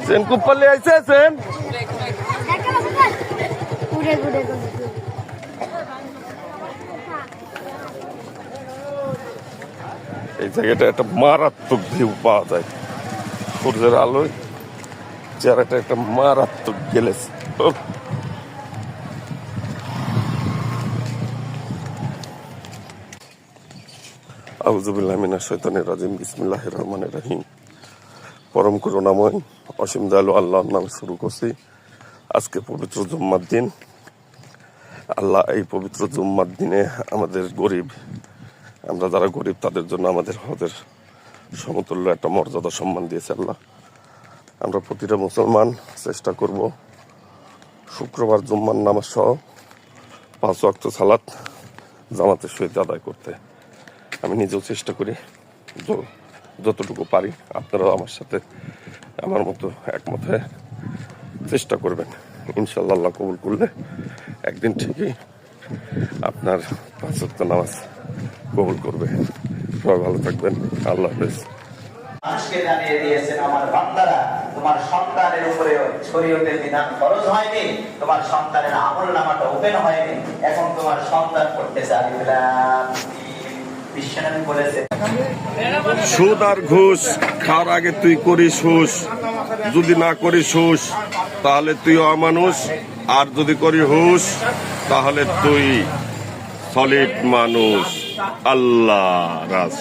सेन कुप्पले आइছে सेन এই জায়গাটা একটা মারাত্মক ভিউ পাওয়া যায় সূর্যের আলোয় চেহারাটা একটা মারাত্মক গেলেছে আউযু বিল্লাহি মিনাশ শাইতানির রাজিম বিসমিল্লাহির রহমানির রহিম পরম করুণাময় অসীম দয়ালু আল্লাহর নামে শুরু করছি আজকে পবিত্র জুম্মার দিন আল্লাহ এই পবিত্র জুম্মার দিনে আমাদের গরিব আমরা যারা গরিব তাদের জন্য আমাদের হজের সমতুল্য একটা মর্যাদা সম্মান দিয়েছে আল্লাহ আমরা প্রতিটা মুসলমান চেষ্টা করব শুক্রবার জুম্মার নামাজ সহ 5 ওয়াক্ত সালাত জামাতের সহিত আদায় করতে আমি নিজেও চেষ্টা করি যতটুকু পারি আপনারাও আমার সাথে আমার মতো একমত হয়ে চেষ্টা করবেন ইনশাআল্লাহ আল্লাহ কবুল করলে একদিন ঠিকই আপনার 5 ওয়াক্ত নামাজ কবুল করবে সবাই ভালো থাকবেন আল্লাহ হাফেজ আজকে জানিয়ে দিয়েছেন আমার বান্দারা তোমার সন্তানের উপরে শরীয়তের বিধান ফরজ হয়নি তোমার সন্তানের আমলনামাটা ওপেন হয়নি এখন তোমার সন্তান পড়তেছে আলিফ লাম বিশ্বনবী বলেছেন সুদ আর ঘুষ খাওয়ার আগে তুই করিস হুশ যদি না করিস হুশ তাহলে তুই অমানুষ আর যদি করি হুশ তাহলে তুই সলিড মানুষ আল্লাহ রাজ